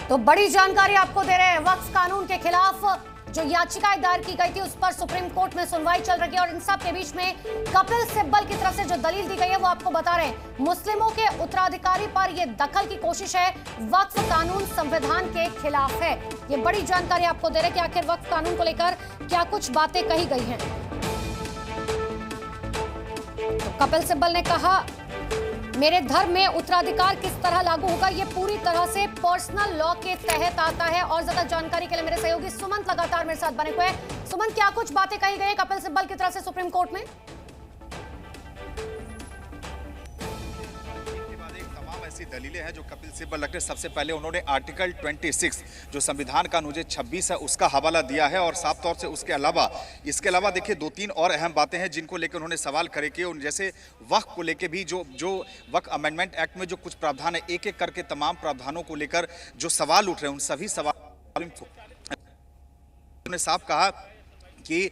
तो बड़ी जानकारी आपको दे रहे हैं। वक्फ कानून के खिलाफ जो याचिकाएं दायर की गई थी उस पर सुप्रीम कोर्ट में सुनवाई चल रही है और इन सब के बीच में कपिल सिब्बल की तरफ से जो दलील दी गई है वो आपको बता रहे हैं। मुस्लिमों के उत्तराधिकारी पर यह दखल की कोशिश है, वक्फ कानून संविधान के खिलाफ है। ये बड़ी जानकारी आपको दे रहे हैं कि आखिर वक्फ कानून को लेकर क्या कुछ बातें कही गई हैं। तो कपिल सिब्बल ने कहा, मेरे धर्म में उत्तराधिकार किस तरह लागू होगा, ये पूरी तरह से पर्सनल लॉ के तहत आता है। और ज्यादा जानकारी के लिए मेरे सहयोगी सुमंत लगातार मेरे साथ बने हुए हैं। सुमंत, क्या कुछ बातें कही गई कपिल सिब्बल की तरफ से सुप्रीम कोर्ट में? ऐसी दलीलें हैं जो कपिल सिब्बल रखते। सबसे पहले उन्होंने आर्टिकल 26 जो संविधान का अनुच्छेद 26 है उसका हवाला दिया है और साफ तौर से इसके अलावा देखिए दो तीन और अहम बातें हैं जिनको लेकर उन्होंने सवाल खड़े किए। जैसे वक्फ को लेकर भी जो वक्फ अमेंडमेंट एक्ट में जो कुछ प्रावधान है, एक एक करके तमाम प्रावधानों को लेकर जो सवाल उठ रहे हैं उन सभी सवाल उन्होंने साफ कहा कि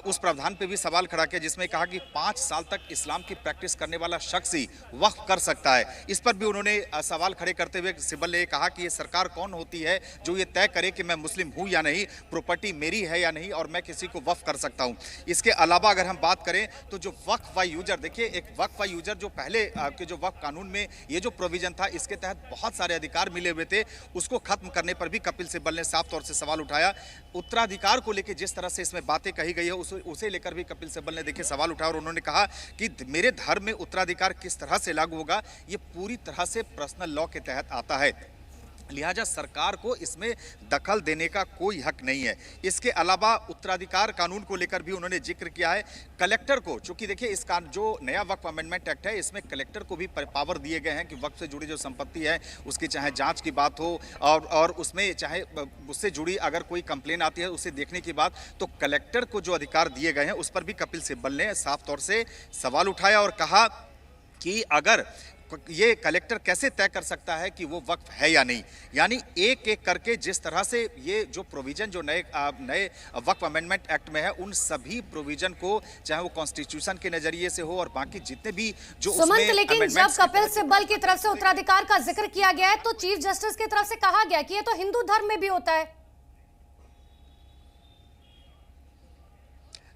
उस प्रावधान पे भी सवाल खड़ा किया जिसमें कहा कि 5 साल तक इस्लाम की प्रैक्टिस करने वाला शख्स ही वक्फ कर सकता है। इस पर भी उन्होंने सवाल खड़े करते हुए सिब्बल ने कहा कि ये सरकार कौन होती है जो ये तय करे कि मैं मुस्लिम हूँ या नहीं, प्रॉपर्टी मेरी है या नहीं और मैं किसी को वक्फ कर सकता हूँ। इसके अलावा अगर हम बात करें तो जो वक्फ व यूजर, देखिए एक वक्फ व यूजर जो पहले के जो वक्फ कानून में ये जो प्रोविजन था इसके तहत बहुत सारे अधिकार मिले हुए थे, उसको खत्म करने पर भी कपिल सिब्बल ने साफ तौर से सवाल उठाया। उत्तराधिकार को लेकर जिस तरह से इसमें बातें कही गई है उसे लेकर भी कपिल सिब्बल ने देखिए सवाल उठाया और उन्होंने कहा कि मेरे धर्म में उत्तराधिकार किस तरह से लागू होगा, ये पूरी तरह से पर्सनल लॉ के तहत आता है, लिहाजा सरकार को इसमें दखल देने का कोई हक नहीं है। इसके अलावा उत्तराधिकार कानून को लेकर भी उन्होंने जिक्र किया है। कलेक्टर को, चूंकि देखिए इसका जो नया वक्फ अमेंडमेंट एक्ट है इसमें कलेक्टर को भी पावर दिए गए हैं कि वक्फ से जुड़ी जो संपत्ति है उसकी चाहे जांच की बात हो और उसमें चाहे उससे जुड़ी अगर कोई कंप्लेन आती है उसे देखने की बात, तो कलेक्टर को जो अधिकार दिए गए हैं उस पर भी कपिल सिब्बल ने साफ तौर से सवाल उठाया और कहा कि अगर ये कलेक्टर कैसे तय कर सकता है कि वो वक्फ है या नहीं। यानी एक एक करके जिस तरह से ये जो प्रोविजन जो नए वक्फ अमेंडमेंट एक्ट में है उन सभी प्रोविजन को चाहे वो कॉन्स्टिट्यूशन के नजरिए से हो और बाकी जितने भी जो सुमंत, लेकिन जब कपिल सिब्बल की तरफ से उत्तराधिकार का जिक्र किया गया है तो चीफ जस्टिस की तरफ से कहा गया कि ये तो हिंदू धर्म में भी होता है।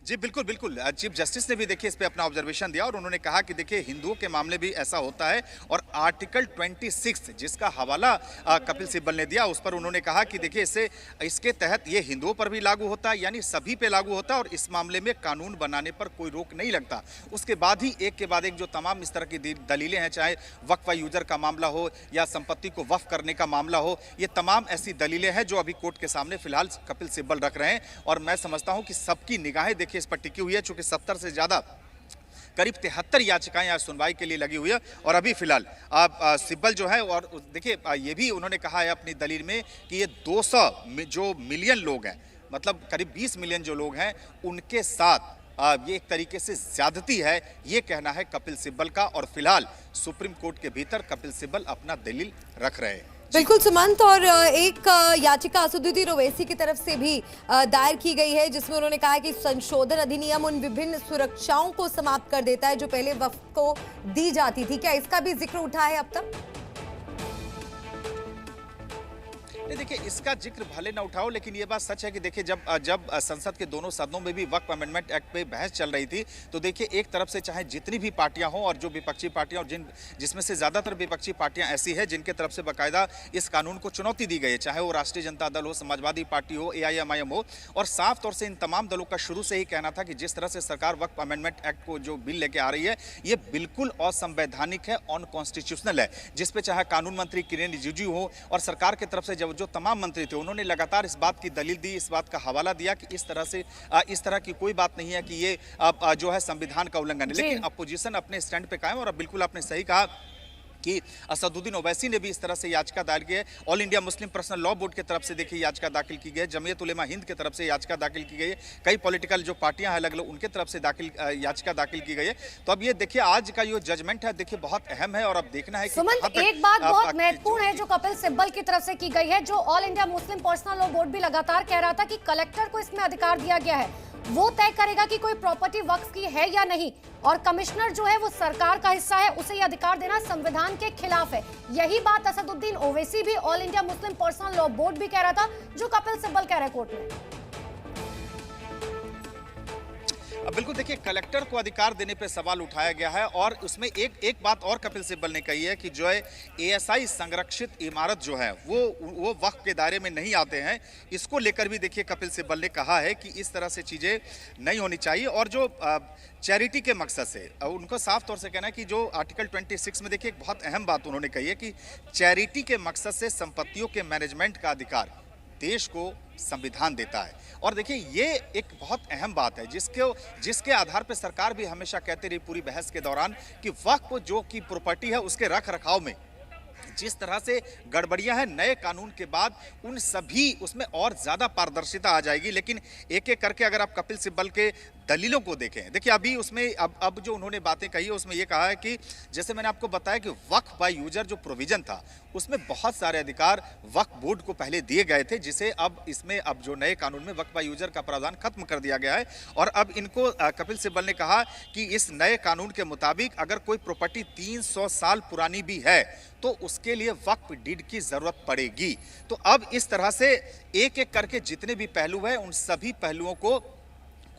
जी बिल्कुल बिल्कुल, चीफ जस्टिस ने भी देखिए इस पे अपना ऑब्जर्वेशन दिया और उन्होंने कहा कि देखिए हिंदुओं के मामले भी ऐसा होता है और आर्टिकल 26 जिसका हवाला कपिल सिब्बल ने दिया उस पर उन्होंने कहा कि देखिए इसके तहत ये हिंदुओं पर भी लागू होता है, यानी सभी पे लागू होता है और इस मामले में कानून बनाने पर कोई रोक नहीं लगता। उसके बाद ही एक के बाद एक जो तमाम इस तरह की दलीलें हैं, चाहे वक्फ यूजर का मामला हो या संपत्ति को वक्फ करने का मामला हो, ये तमाम ऐसी दलीलें हैं जो अभी कोर्ट के सामने फिलहाल कपिल सिब्बल रख रहे हैं और मैं समझता हूं कि सबकी निगाहें देखिए इस पर टिकी हुई है, चूंकि 70 से ज्यादा करीब 73 याचिकाएं आज सुनवाई के लिए लगी हुई है और अभी फिलहाल सिब्बल जो है और देखिए ये भी उन्होंने कहा है अपनी दलील में कि ये 200 जो मिलियन लोग हैं, मतलब करीब 20 मिलियन जो लोग हैं उनके साथ ये एक तरीके से ज्यादती है, ये कहना है कपिल सिब्बल का और फिलहाल सुप्रीम कोर्ट के भीतर कपिल सिब्बल अपना दलील रख रहे हैं। बिल्कुल सुमंत, और एक याचिका असदुद्दीन ओवैसी की तरफ से भी दायर की गई है जिसमें उन्होंने कहा है कि संशोधन अधिनियम उन विभिन्न सुरक्षाओं को समाप्त कर देता है जो पहले वक्फ को दी जाती थी। क्या इसका भी जिक्र उठा है अब तक? देखिए इसका जिक्र भले ना उठाओ लेकिन ये बात सच है कि देखिए जब संसद के दोनों सदनों में भी वक्फ अमेंडमेंट एक्ट पे बहस चल रही थी तो देखिए एक तरफ से चाहे जितनी भी पार्टियां हों और जो विपक्षी पार्टियां और जिसमें से ज्यादातर विपक्षी पार्टियां ऐसी है जिनके तरफ से बाकायदा इस कानून को चुनौती दी गई है, चाहे वो राष्ट्रीय जनता दल हो, समाजवादी पार्टी हो, AIMIM हो, और साफ तौर से इन तमाम दलों का शुरू से ही कहना था कि जिस तरह से सरकार वक्फ अमेंडमेंट एक्ट को जो बिल लेके आ रही है ये बिल्कुल असंवैधानिक है, अनकॉन्स्टिट्यूशनल है, जिसपे चाहे कानून मंत्री किरेन रिजिजू हो और सरकार की तरफ से जो तमाम मंत्री थे उन्होंने लगातार इस बात की दलील दी, इस बात का हवाला दिया कि इस तरह की कोई बात नहीं है कि ये जो है संविधान का उल्लंघन है। लेकिन अपोजिशन अपने स्टैंड पे कायम और अब बिल्कुल आपने सही कहा कि असदुद्दीन ओवैसी ने भी इस तरह से याचिका दायर की है। All India Muslim personal law board की तरफ से देखिए याचिका दाखिल की गई है, जमीयत उलेमा हिंद की तरफ से याचिका दाखिल की गई है, कई पॉलिटिकल जो पार्टियां हैं अलग अलग उनके तरफ से याचिका दाखिल की गई है। तो अब ये देखिए आज का ये जजमेंट है देखिए बहुत अहम है और अब देखना है कि सुमंत, एक बात बहुत महत्वपूर्ण है जो कपिल सिब्बल की तरफ से की गई है, जो all India Muslim personal law board भी लगातार कह रहा था कि कलेक्टर को इसमें अधिकार दिया गया है वो तय करेगा कि कोई प्रॉपर्टी वक्फ की है या नहीं। और कमिश्नर जो है वो सरकार का हिस्सा है, उसे ये अधिकार देना संविधान के खिलाफ है। यही बात असदुद्दीन ओवैसी भी all India Muslim personal law board भी कह रहा था, जो कपिल सिब्बल कह रहे कोर्ट में। बिल्कुल, देखिए कलेक्टर को अधिकार देने पे सवाल उठाया गया है और उसमें एक बात और कपिल सिब्बल ने कही है कि जो है एएसआई संरक्षित इमारत जो है वो वक्फ के दायरे में नहीं आते हैं। इसको लेकर भी देखिए कपिल सिब्बल ने कहा है कि इस तरह से चीज़ें नहीं होनी चाहिए। और जो चैरिटी के मकसद से उनको साफ तौर से कहना है कि जो आर्टिकल 26 में देखिए एक बहुत अहम बात उन्होंने कही है कि चैरिटी के मकसद से संपत्तियों के मैनेजमेंट का अधिकार देश को संविधान देता है। और देखिए ये एक बहुत अहम बात है जिसके आधार पर सरकार भी हमेशा कहती रही पूरी बहस के दौरान कि वक्फ जो की प्रॉपर्टी है उसके रख रखाव में जिस तरह से गड़बड़ियां हैं, नए कानून के बाद उन सभी उसमें और ज्यादा पारदर्शिता आ जाएगी। लेकिन एक एक करके अगर आप कपिल सिब्बल के दलीलों को देखें, देखिए अभी उसमें अब जो उन्होंने बातें कही है उसमें यह कहा है कि जैसे मैंने आपको बताया कि वक्फ बाय यूजर जो प्रोविजन था उसमें बहुत सारे अधिकार वक्फ बोर्ड को पहले दिए गए थे, जिसे अब इसमें अब जो नए कानून में वक्फ बाय यूजर का प्रावधान खत्म कर दिया गया है। और अब इनको कपिल सिब्बल ने कहा कि इस नए कानून के मुताबिक अगर कोई प्रॉपर्टी 300 साल पुरानी भी है तो उसके लिए वक्फ डीड की जरूरत पड़ेगी। तो अब इस तरह से एक एक करके जितने भी पहलू हैं उन सभी पहलुओं को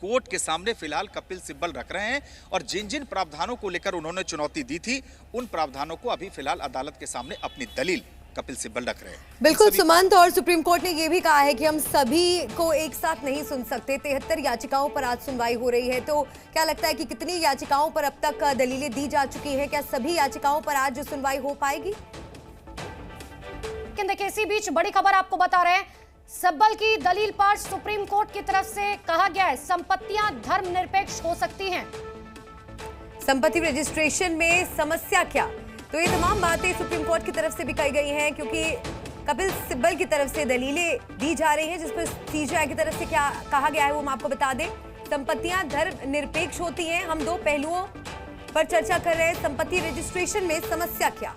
कोर्ट के सामने फिलहाल कपिल सिब्बल रख रहे हैं और जिन जिन प्रावधानों को लेकर उन्होंने चुनौती दी थी उन प्रावधानों को अभी फिलहाल अदालत के सामने अपनी दलील कपिल सिब्बल रख रहे हैं। बिल्कुल सुमंत, और सुप्रीम कोर्ट ने यह भी कहा है कि हम सभी को एक साथ नहीं सुन सकते। 73 याचिकाओं पर आज सुनवाई हो रही है, तो क्या लगता है कि कितनी याचिकाओं पर अब तक दलीलें दी जा चुकी हैं? क्या सभी याचिकाओं पर आज सुनवाई हो पाएगी? लेकिन देखिए इसी बीच बड़ी खबर आपको बता रहे हैं, सिब्बल की दलील पर सुप्रीम कोर्ट की तरफ से कहा गया है संपत्तियां धर्मनिरपेक्ष हो सकती हैं। संपत्ति रजिस्ट्रेशन में समस्या क्या? तो ये तमाम बातें सुप्रीम कोर्ट की तरफ से भी कही गई हैं, क्योंकि कपिल सिब्बल की तरफ से दलीलें दी जा रही हैं जिस पर सीजेआई की तरफ से क्या कहा गया है वो हम आपको बता दें। संपत्तियां धर्मनिरपेक्ष होती हैं। हम दो पहलुओं पर चर्चा कर रहे हैं। संपत्ति रजिस्ट्रेशन में समस्या क्या?